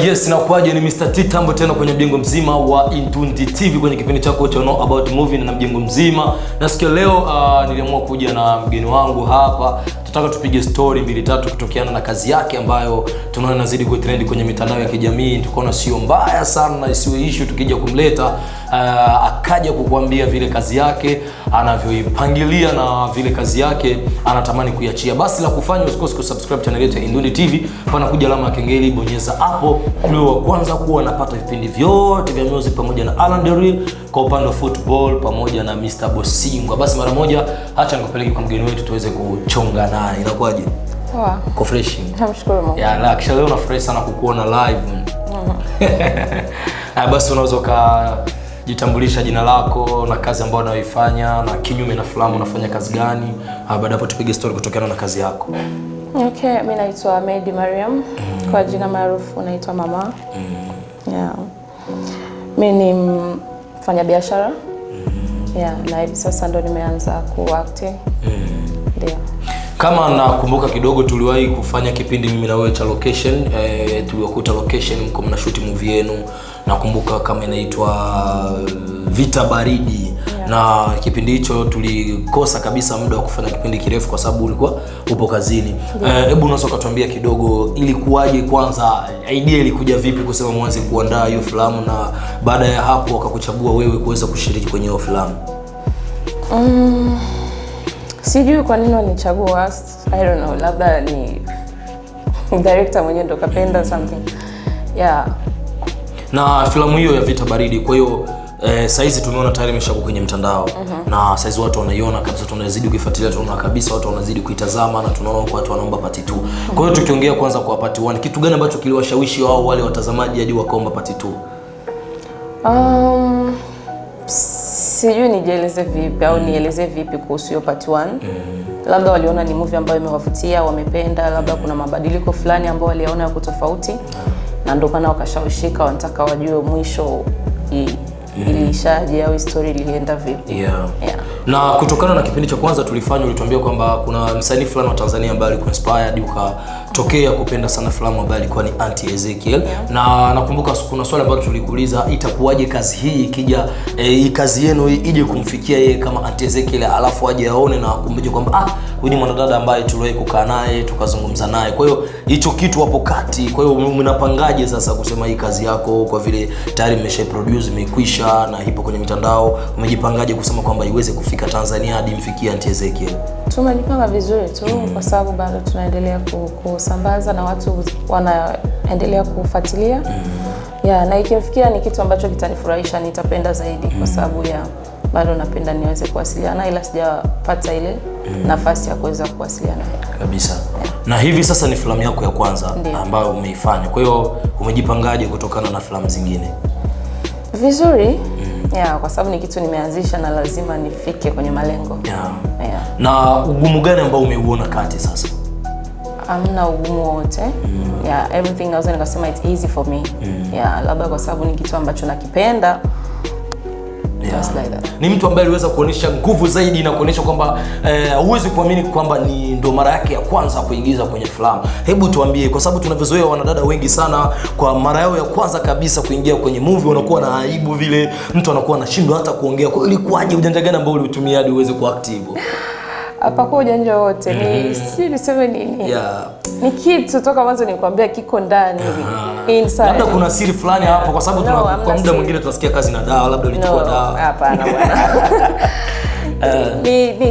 Yes, nakuaje ni Mr. T Tambo tena kwenye mjengo mzima wa Intundi TV kwenye kipindi chako cha Know About Movie na mjengo mzima. Na siku leo niliamua kuja na mgeni wangu hapa. Tutaka tupige story 2-3 kutokiana na kazi yake ambayo tunaona inazidi kutrend kwenye mitandao ya kijamii. Tukaona sio mbaya sana na isiwe issue tukija kumleta akaja kukuambia vile kazi yake anavyoipangilia na vile kazi yake anatamani kuiachia. Basi la kufanya usikose kusubscribe channel yetu ya Intundi TV. Pana kuja alama ya kengele, bonyeza hapo ili wa kwanza kuwa unapata vipindi vyote vya music pamoja na Alan Derrill kwa upande wa football pamoja na Mr. Bosingwa. Basi mara moja acha nikupeleke kwa mgeni wetu tuweze kuchonga naye. Inakuaje? Poa. Uko fresh? Namshukuru Mungu. Ya, la kisha leo na fresh sana kukuona live. Basi unaweza jitambulisha jina lako na kazi ambayo unayoifanya na kinyume na Filamu unafanya kazi gani? Baada hapo tupige story kutokana na kazi yako. Okay, mimi naitwa Meddy Miriam. Kwa jina maarufu naitwa Mama. Yeah. Mimi ni mfanya biashara. Yeah, na hivi sasa ndo nimeanza kuact. Ndio. Kama nakumbuka kidogo tuliwahi kufanya kipindi mimi na wewe cha location, tuliwakuta location mko mnashoot movie yenu. Nakumbuka kama inaitwa VITA Baridi. Yeah. Na kipindi hicho tulikosa kabisa muda wa kufanya kipindi kirefu kwa sababu ulikuwa upo kazini. Hebu unaweza kutuambia kidogo ilikuwaje, kwanza idea ilikuja vipi kusema mwanze kuandaa hiyo filamu na baada ya hapo wakakuchagua wewe kuweza kushiriki kwenye hiyo filamu? Sijui kwa nini wanichagua. I don't know, labda ni director mwenyewe ndo kapenda something. Yeah. Na filamu hiyo ya VITA Baridi, kwa hiyo saizi tumeona tayari imeshakuwa kwenye mtandao. Na saizi watu wanaiona kabisa, tunazidi kuifuatilia, tunaona kabisa watu wanazidi kuitazama na tunaona watu wanaomba part 2. Kwa hiyo tukiongea kwanza kwa part 1, kitu gani ambacho kiliwashawishi wao wale watazamaji hadi wakaomba part 2? Sijui nijeleze vipi au nieleze vipi kuhusu hiyo part 1. Labda waliona ni movie ambayo imewavutia, wamependa, labda kuna mabadiliko fulani ambayo waliona yako tofauti. Na ndio maana wakashawishika, wanataka wajue mwisho ilishaje au story ilienda vipi. Yeah. Na kutokana na kipindi cha kwanza tulifanya, ulituambia kwamba kuna msanii fulani wa Tanzania ambaye alikuwa inspired ukatokea kupenda sana filamu ambayo alikuwa ni Auntie Ezekiel. Na nakumbuka kuna swali ambalo tulikuuliza, itakuwaje kazi hii ikija kazi yenu ije kumfikia yeye kama Auntie Ezekiel alafu aje aone na akumbuke kwamba huyu ni mwanadada ambaye tuliwahi kukaa naye tukazungumza naye. Kwa hiyo hicho kitu hapo kati. Kwa hiyo mnapangaje sasa kusema hii kazi yako kwa vile tayari mmeshaproduce, imekwisha na ipo kwenye mitandao, umejipangaje kusema kwamba iweze kufika Tanzania hadi mfikie Auntie Ezekiel? Tumejipanga vizuri tu kwa sababu bado tunaendelea kusambaza na watu wanaendelea kufuatilia. Yeah, na ikimfikia ni kitu ambacho kitanifurahisha, nitapenda zaidi kwa sababu bado napenda niweze kuwasiliana ila sijapata ile nafasi ya kuweza kuwasiliana kabisa. Na hivi sasa ni filamu yako ya kwanza ambayo umeifanya. Kwa hiyo umejipangaje kutokana na filamu zingine? Vizuri. Kwa sababu ni kitu nimeanzisha na lazima nifike kwenye malengo. Na ugumu gani ambao umeuona kati sasa? Hamna ugumu wote. Everything naweza nikasema it's easy for me. Labda kwa sababu ni kitu ambacho nakipenda. Just like that. Ni mtu ambaye aliweza kuonyesha nguvu zaidi na kuonyesha kwamba huwezi kuamini kwamba ni ndo mara yake ya kwanza kuigiza kwenye filamu. Hebu tuambie, kwa sababu tunavyozoea wanadada wengi sana kwa mara yao ya kwanza kabisa kuingia kwenye movie wanakuwa na aibu vile, mtu anakuwa anashindwa hata kuongea. Kwa hiyo ilikuwaje, ujanja gani ambao ulitumia hadi uweze kuactive? Hapa kwa ujanja wote ni niseme nini? Ni kitu toka mwanzo nikwambia kiko ndani inside. Labda kuna siri fulani hapo kwa sababu kwa muda mwingine tunasikia kazi na dawa, labda ulichukua dawa. Hapana bwana.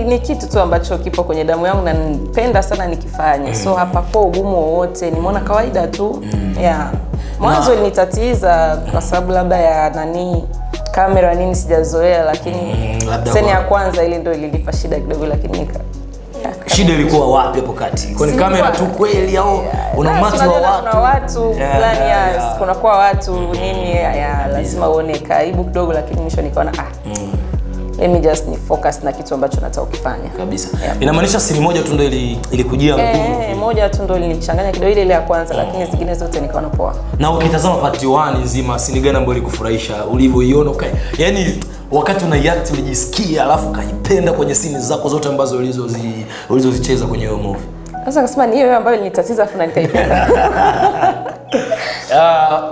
Ni kitu tu ambacho kipo kwenye damu yangu na napenda sana nikifanya. So hapa kwa ugumu wote nimeona kawaida tu. Mwanzo ilinitatiza kwa sababu labda ya kamera nini sijazoea, lakini seni ya kwanza ile ndio ilinipa shida kidogo, lakini shida ilikuwa wapi hapo kati? Kwani kamera tu kweli au una umati wa watu? Kuna watu fulani kuna kwa watu nini lazima uone karibu kidogo, lakini mwisho nikaona let me just focus na kitu ambacho nataka kufanya kabisa. Inamaanisha siri moja tu ndio ilikujia nguvu. Moja tu ndio ilinichanganya kidogo ile ya kwanza, lakini zingine zote nikaona poa. Na ukitazama part 1 nzima, siri gani ambayo ilikufurahisha ulivyoiona? Yaani wakati unaiact ulijisikia alafu kaipenda kwenye scene zako zote ambazo ulizozicheza kwenye hiyo movie? Sasa kasema ni hiyo ambayo ilinitatiza afu na nikaipenda.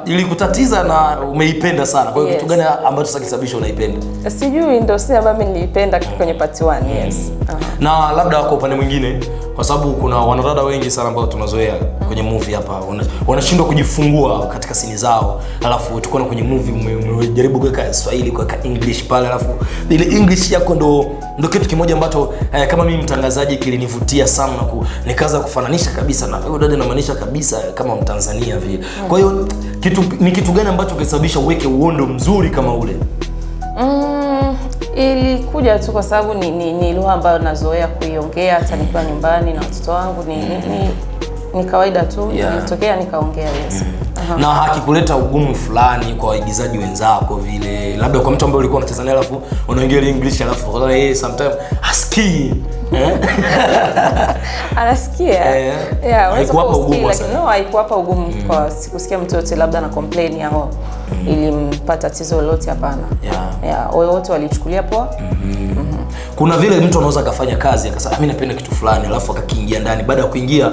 Ilikutatiza na umeipenda sana. Kwa hiyo kitu gani ambacho sasa kisababisha unaipenda? Sijui, ndio si ambayo niliipenda kwenye part 1. Yes. Na labda kwa upande mwingine, kwa sababu kuna wanadada wengi sana ambao tunazoea kwenye movie hapa wanashindwa kujifungua katika sini zao, alafu tukiona kwenye movie umejaribu kuweka Kiswahili, kuweka English pale, alafu ile English yako ndo kitu kimoja ambacho kama mimi mtangazaji kilinivutia sana na nikaanza kufananisha kabisa na huyo dada, namaanisha kabisa kama Mtanzania vile. Kwa hiyo kitu gani ambacho kilisababisha uweke uondo mzuri kama ule? Ilikuja tu kwa sababu ni lugha ambayo nazoea kuiongea hata nikiwa nyumbani na watoto wangu, ni kawaida tu. Nilitokea nikaongea. Yes. Na hakikuleta ugumu fulani kwa waigizaji wenzako vile, labda kwa mtu ambaye ulikuwa unacheza naye alafu unaongea English alafu sometimes asikii anasikia? Haikuwapa ugumu, lakini haikuwapa ugumu kwa sikusikia mtu yote labda na complain au ilimpata tatizo lolote, hapana. Wote walichukulia poa. Kuna vile mtu anaweza kufanya kazi akasema mimi napenda kitu fulani, alafu akakiingia ndani, baada ya kuingia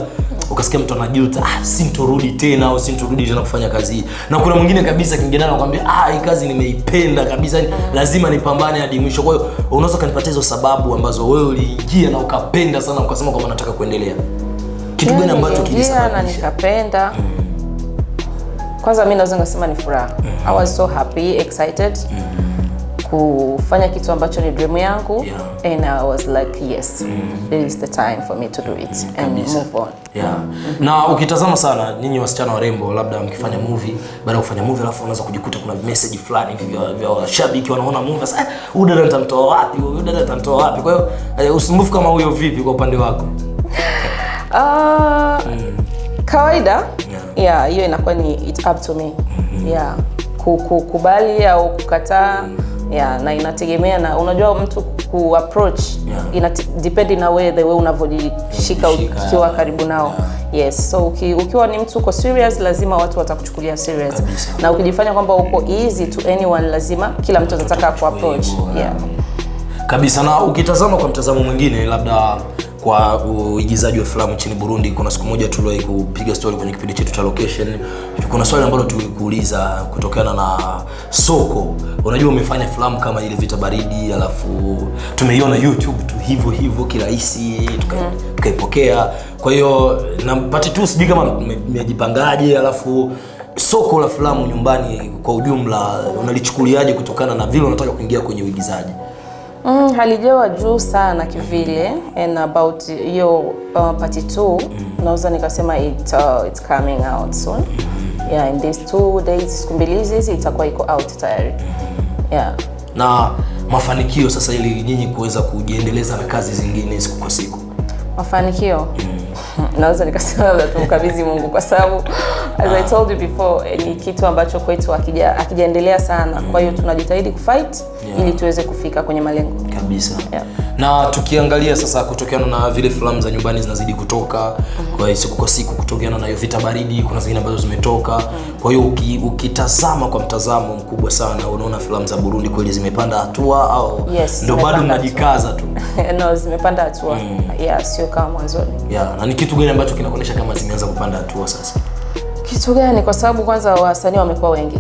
ukasikia mtu anajuta, sintorudi tena au sintorudi tena kufanya kazi hii. Na kuna mwingine kabisa kiingia ndani anakuambia hii kazi nimeipenda kabisa, lazima nipambane hadi mwisho. Kwa hiyo unaweza kanipatia hizo sababu ambazo wewe uliingia na ukapenda sana, ukasema kwamba nataka kuendelea. Kitu gani ambacho kilisababisha na nikapenda? Kwanza mimi naweza ngasema ni furaha. I was so happy, excited kufanya kitu ambacho ni dream yangu, and I was like yes, this is the time for me to do it and move on. Na ukitazama sana ninyi wasichana warembo, labda mkifanya movie, baada ya kufanya movie alafu unaanza kujikuta kuna message fulani hivi vya washabiki wanaona movie, sasa huyu dada atamtoa wapi, huyu dada atamtoa wapi? Kwa hiyo usumbufu kama huyo vipi kwa upande wako? Kawaida hiyo inakuwa ni it up to me. Kukubali au kukataa, na inategemea na unajua mtu ku approach ina depend na wewe the way unavyojishika ukiwa karibu nao. Yes, so ukiwa ni mtu uko serious, lazima watu watakuchukulia serious. Na ukijifanya kwamba uko easy to anyone, lazima kila mtu atataka ku approach. Kabisa. Na ukitazama kwa mtazamo mwingine, labda kwa uigizaji wa filamu nchini Burundi, kuna siku moja tuliwahi kupiga story kwenye kipindi chetu cha location. Kuna swali ambalo tulikuuliza kutokana na soko. Unajua umefanya filamu kama ile Vita Baridi, alafu tumeiona YouTube tu hivyo kirahisi, tukaipokea. Kwa hiyo napata tu sijui kama mmejipangaje, alafu soko la filamu nyumbani kwa ujumla unalichukuliaje kutokana na vile unataka kuingia kwenye uigizaji? Halijawa juu sana kivile, and about hiyo part 2 naweza nikasema it's coming out soon. In these 2 days, siku mbili hizi itakuwa iko out tayari. Na mafanikio sasa, ili nyinyi kuweza kujiendeleza na kazi zingine siku kwa siku, mafanikio naweza nikasema labda tumkabidhi Mungu, kwa sababu as I told you before, ni kitu ambacho kwetu akijaendelea sana. Kwa hiyo tunajitahidi kufight ili tuweze kufika kwenye malengo kabisa. Na tukiangalia sasa, kutokana na vile filamu za nyumbani zinazidi kutoka kwa siku kwa siku, kutokana na hiyo Vita Baridi, kuna zingine ambazo zimetoka. Kwa hiyo ukitazama kwa mtazamo mkubwa sana, unaona filamu za Burundi kweli zimepanda hatua au ndio bado mnajikaza tu? No, zimepanda hatua. Sio kama mwanzoni. Na ni kitu gani ambacho kinakuonesha kama zimeanza kupanda hatua sasa? Kitu gani? Kwa sababu kwanza wasanii wamekuwa wengi.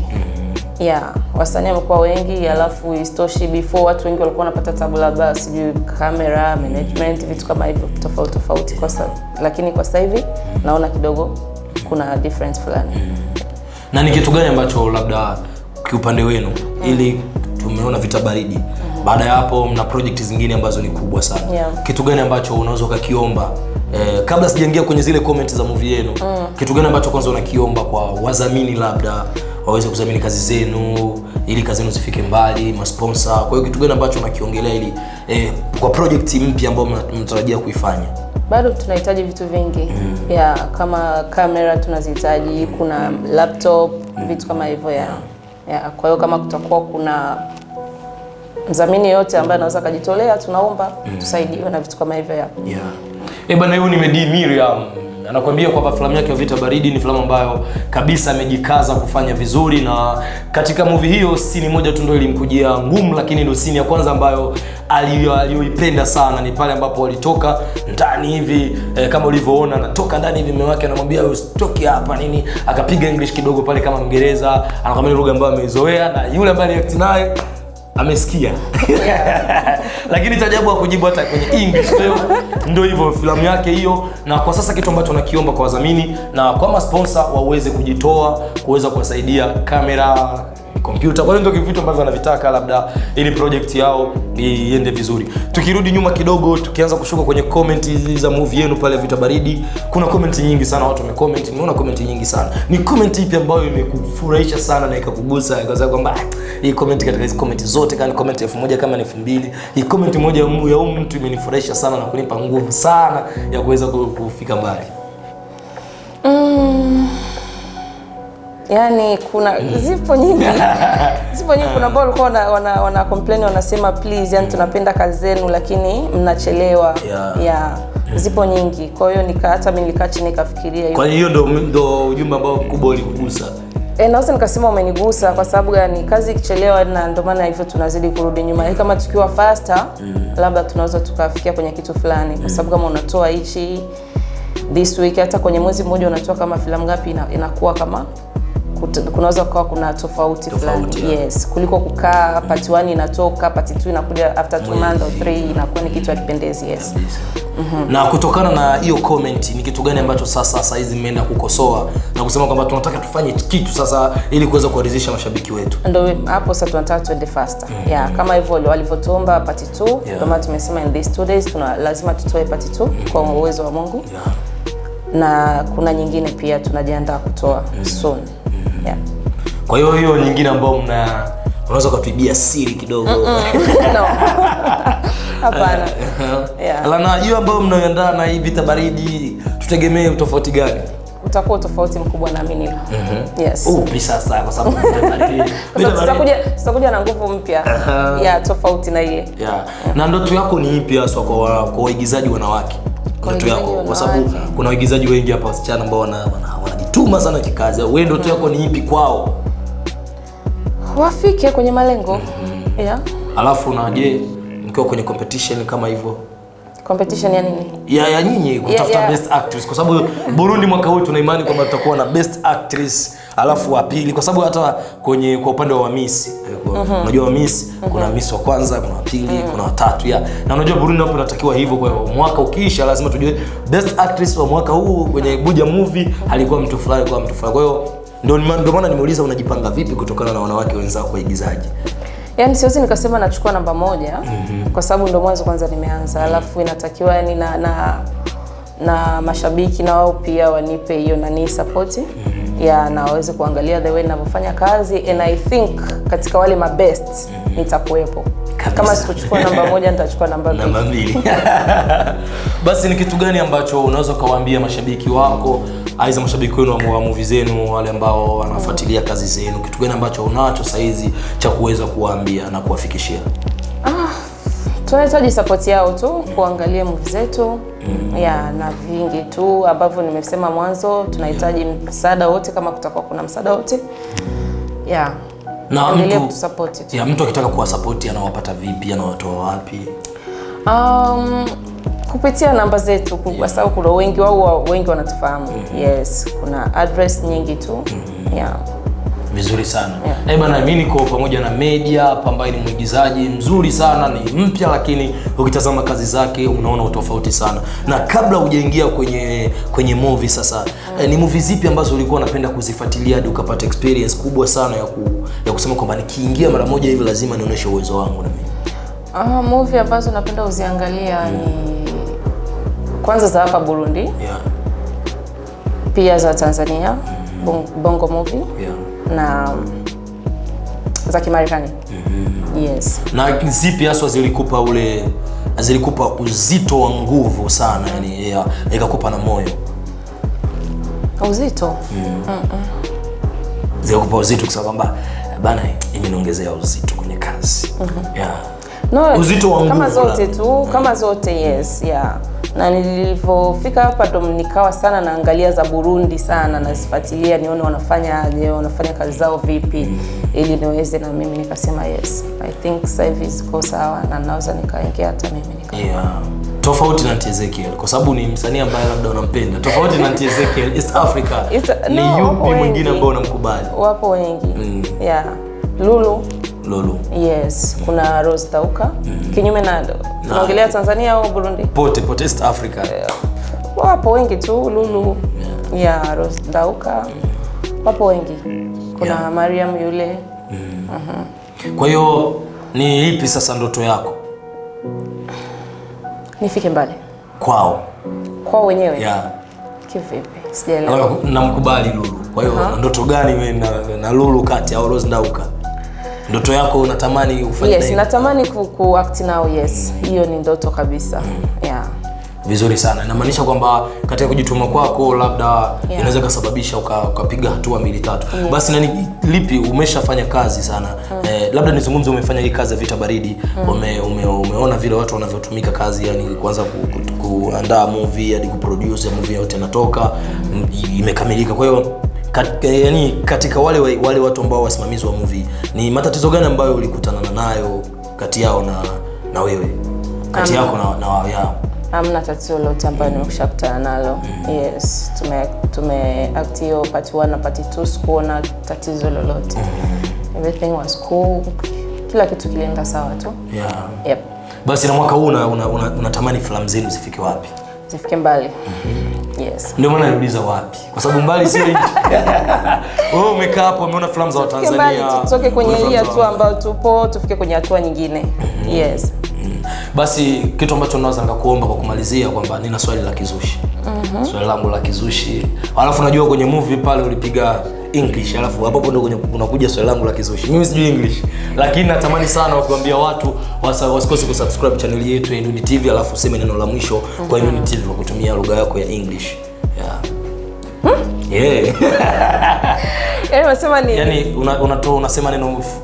Wasanii wamekuwa wengi, alafu istoshi before watu wengi walikuwa wanapata tabu, labda sijui camera management, vitu kama hivyo tofauti kwa sababu, lakini kwa sasa hivi naona kidogo kuna difference fulani. Na ni kitu gani ambacho labda kiupande wenu, ili tumeona Vita Baridi, baada ya hapo mna project zingine ambazo ni kubwa sana. Kitu gani ambacho unaweza ukakiomba kabla sijaingia kwenye zile comment za movie yenu, kitu gani ambacho kwanza unakiomba kwa wadhamini, labda waweze kudhamini kazi zenu ili kazi zenu zifike mbali, masponsor? Kwa hiyo kitu gani ambacho unakiongelea ili kwa project mpya ambayo mnatarajia kuifanya? Bado tunahitaji vitu vingi. Kama kamera tunazihitaji, kuna laptop, vitu kama hivyo. Kwa hiyo kama kutakuwa kuna mdhamini yote ambaye anaweza kujitolea, tunaomba tusaidiwe na vitu kama hivyo. Bana, huyu ni Meddy Miriam Anakuambia kwamba filamu yake ya Vita Baridi ni filamu ambayo kabisa amejikaza kufanya vizuri, na katika movie hiyo scene moja tu ndio ilimkujia ngumu, lakini ndio scene ya kwanza ambayo aliyoipenda sana. Ni pale ambapo walitoka ndani hivi kama ulivyoona, anatoka ndani hivi, mume wake anamwambia usitoke hapa nini, akapiga English kidogo pale kama Mngereza, anakwambia lugha ambayo amezoea na yule ambaye aliact naye amesikia. Lakini tajabu hakujibu hata kwenye English. Ndio hivyo filamu yake hiyo, na kwa sasa kitu ambacho nakiomba kwa wadhamini na kwa masponsor waweze kujitoa kuweza kuwasaidia kamera, kompyuta, kwa hiyo ndio vitu ambavyo wanavitaka labda ili project yao iende vizuri. Tukirudi nyuma kidogo, tukianza kushuka kwenye comment za movie yenu pale Vita Baridi, kuna comment nyingi sana watu wamecomment. Nimeona comment nyingi sana. Ni comment ipi ambayo imekufurahisha sana na ikakugusa ikaanza kwamba hii comment katika hizo comment zote kama comment 1000 kama 2000, hii comment moja ya mtu imenifurahisha sana na kunipa nguvu sana ya kuweza kufika mbali? Yani kuna zipo nyingi. Kuna ambao walikuwa wana complain, wanasema please, yani tunapenda kazi zenu lakini mnachelewa. Zipo nyingi. Kwa hiyo hata mimi nilikaa chini nikafikiria hiyo. Kwa hiyo ndio ujumbe ambao kubwa ulikugusa. Naweza nikasema umenigusa kwa sababu gani? Kazi ikichelewa na ndio maana hivyo tunazidi kurudi nyuma. Kama tukiwa faster, labda tunaweza tukafikia kwenye kitu fulani. Kwa sababu kama unatoa hichi this week, hata kwenye mwezi mmoja unatoa kama filamu ngapi, inakuwa kama kunaweza kuwa kuna tofauti fulani. Yes, kuliko kukaa part 1 inatoka, part 2 inakuja after 2 months or 3, inakuwa ni kitu hakipendezi. Yes. Na kutokana na hiyo comment, ni kitu gani ambacho sasa hizi mmeenda kukosoa na kusema kwamba tunataka tufanye kitu sasa ili kuweza kuwaridhisha mashabiki wetu? Ndio hapo sasa tunataka tuende faster. Kama hivyo walivyotuomba part 2, ndio maana tumesema in these 2 days lazima tutoe part 2 kwa uwezo wa Mungu. Na kuna nyingine pia tunajiandaa kutoa soon. Kwa hiyo nyingine ambayo unaweza kutuibia siri kidogo? No. Hapana. Na hiyo ambayo mnaandaa na hii Vita Baridi, tutegemee utofauti gani? Utakuwa tofauti mkubwa na mimi. Yes. Sasa kwa sababu tutakuja na nguvu mpya. Tofauti na ile. Na ndoto yako ni ipi hasa kwa waigizaji wanawake? Ndoto yako, kwa sababu kuna waigizaji wengi hapa wasichana ambao wanajituma sana kikazi. Wewe ndoto yako ni ipi kwao? Wafike kwenye malengo. Alafu na je, mkiwa kwenye competition kama hivyo? Competition ya nini? Ya nyinyi kutafuta best actress, kwa sababu Burundi mwaka huu tuna imani kwamba tutakuwa na best actress, alafu wa pili, kwa sababu hata kwa upande wa Miss, unajua wa Miss kuna Miss wa kwanza, kuna wa pili, kuna wa tatu. Na unajua Burundi hapo inatakiwa hivyo. Kwa hiyo mwaka ukiisha lazima tujue best actress wa mwaka huu kwenye Buja movie alikuwa mtu fulani, kwa mtu fulani. Kwa hiyo ndio maana nimeuliza unajipanga vipi kutokana na wanawake wenzako waigizaji? Siwezi nikasema nachukua namba 1 kwa sababu ndio mwanzo kwanza nimeanza. Alafu inatakiwa na mashabiki na wao pia wanipe hiyo ni support. Na waweze kuangalia the way ninavyofanya kazi, and I think katika wale mabest nitakuwepo. Kama sikuchukua namba 1 nitachukua namba 2. Basi ni kitu gani ambacho unaweza kuwaambia mashabiki wako, aiza mashabiki wenu wa movie zenu, wale ambao wanafuatilia kazi zenu, kitu gani ambacho unacho saizi cha kuweza kuwaambia na kuwafikishia? Tunahitaji support yao tu, kuangalia movie zetu. Na vingi tu ambavyo nimesema mwanzo, tunahitaji msaada wote kama kutakuwa kuna msaada wote. Na mtu support tu. Mtu akitaka kuwa support anawapata vipi, anawatoa wapi? Kupitia namba zetu, kwa sababu kuna wengi wanatufahamu. Yes, kuna address nyingi tu. Vizuri sana. Bana, mimi niko pamoja na Meddy hapa ambaye ni mwigizaji mzuri sana, ni mpya, lakini ukitazama kazi zake unaona utofauti sana. Na kabla hujaingia kwenye movie sasa, ni movie zipi ambazo ulikuwa unapenda kuzifuatilia hadi ukapata experience kubwa sana ya kusema kwamba nikiingia mara moja hivi lazima nionyeshe uwezo wangu na mimi? Movie ambazo napenda uziangalia ni kwanza za hapa Burundi. Pia za Tanzania, bongo movie. Na za Kimarekani. Yes. Na zipi haswa zilikupa uzito wa nguvu sana, ikakupa na moyo? Uzito? Zilikupa uzito kwa sababu bana imeniongezea uzito kwenye kazi. No, uzito wa nguvu kama zote tu, kama zote, yes, yeah. Na nilipofika hapa ndo nikawa sana naangalia za Burundi sana, nazifuatilia nione wanafanya kazi zao vipi, ili niweze na mimi nikasema yes, I think service iko sawa na naweza nikaingia hata mimi yeah. Tofauti na Ezekiel kwa sababu ni msanii ambaye labda unampenda. Tofauti na Ezekiel, East Africa ni yupi mwingine ambao unamkubali? Wapo wengi. Yeah. Lulu. Yes, kuna Rose Tauka. Kinyume na tunaongelea Tanzania au Burundi? Pote East Africa. Wapo wengi tu, Lulu. Yeah, Rose Tauka. Wapo wengi. Kuna Miriam yule. Kwa hiyo ni ipi sasa ndoto yako? Nifike mbali. Kwao wenyewe? Yeah. Kivipi? Sijaelewa. Namkubali Lulu. Kwa hiyo ndoto gani wewe na Lulu kati au Rose Ndauka? Ndoto yako unatamani ufanye nini? Yes, natamani ku-act now, yes. Hiyo ni ndoto kabisa. Yeah. Vizuri sana. Inamaanisha kwamba katika kujituma kwako labda inaweza kusababisha ukapiga hatua 2-3. Basi nani lipi umeshafanya kazi sana? Labda nizungumze umefanya hii kazi ya Vita Baridi. Umeona vile watu wanavyotumika kazi, yani kuanza kuandaa movie hadi kuproduce movie yote inatoka imekamilika. Kwa hiyo yani katika wale watu ambao wasimamizi wa movie, ni matatizo gani ambayo ulikutana nayo kati yao na wewe? Kati yako na wao yao? Hamna tatizo lolote ambayo nimekushakutana nalo. Yes, tume act hiyo part 1 na part 2, sikuona tatizo lolote. Everything was cool. Kila kitu kilienda sawa tu. Yeah. Yep. Basi na mwaka huu unatamani filamu zenu zifike wapi? Zifike mbali. Yes. Ndio maana niuliza wapi? Kwa sababu mbali sio nje. Wewe umekaa hapo umeona filamu za Watanzania. Tutoke kwenye hii hatua ambayo tupo, tufike kwenye hatua nyingine. Yes. Basi kitu ambacho naweza nikakuomba kwa kumalizia kwamba nina swali la kizushi. Swali langu la kizushi. Alafu najua kwenye movie pale ulipiga English, alafu hapo ndio unakuja swali langu la kizushi. Mimi sijui English, lakini natamani sana kuambia watu wasikose kusubscribe channel yetu ya Induni TV, alafu useme neno la mwisho kwa Induni TV kwa kutumia lugha yako ya English. Yeah. Unasema nini? Yani unasema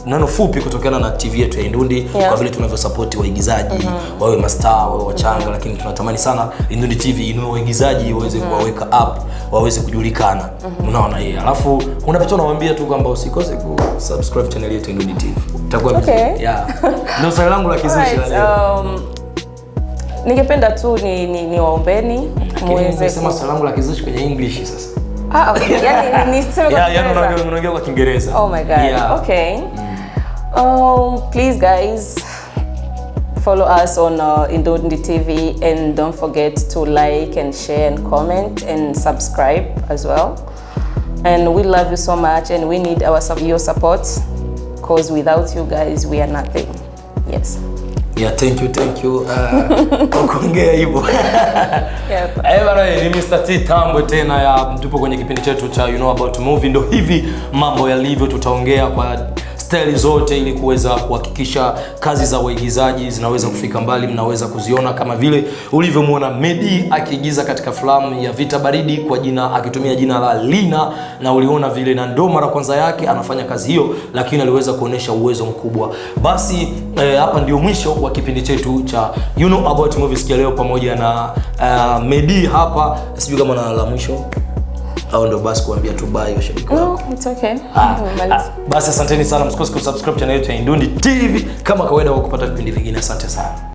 neno fupi kutokana na TV yetu ya Induni, kwa vile tunavyosupport waigizaji, wawe mastaa, wawe wachanga, lakini tunatamani sana Induni TV inue waigizaji waweze kuwaweka up, waweze kujulikana. Unaona yeye. Alafu unapita unawaambia tu kwamba usikose kusubscribe channel yetu Induni TV. Itakuwa vizuri. Yeah. Ndio swali langu la kizushi la leo. Ningependa tu ni waombeni muweze kusema swali langu la kizushi kwenye English sasa. Okay. Yani niseme kwa Kiingereza. Unaongea kwa Kiingereza. Oh my god. Yeah. Okay. Please guys, follow us on Induni TV and don't forget to like and share and comment and subscribe as well. And we love you so much and we need your support, because without you guys we are nothing. Yes. Yeah, thank you. Kuongea hivyo. Bana, ni Mr. T Tambo tena tupo kwenye kipindi chetu cha About Movie. Ndio hivi mambo yalivyo, tutaongea kwa style zote ili kuweza kuhakikisha kazi za waigizaji zinaweza kufika mbali, mnaweza kuziona kama vile ulivyomuona Meddy akiigiza katika filamu ya Vita Baridi kwa akitumia jina la Lina, na uliona vile na ndo mara kwanza yake anafanya kazi hiyo, lakini aliweza kuonesha uwezo mkubwa. Basi hapa ndio mwisho wa kipindi chetu cha About Movie sikia leo pamoja na Meddy hapa. Sijui kama na la mwisho au ndo basi kuambia tu bye washabiki wako. No, it's okay. Basi asanteni sana, msikose kusubscribe channel yetu ya Induni TV kama kawaida, kwa kupata vipindi vingine. Asante sana.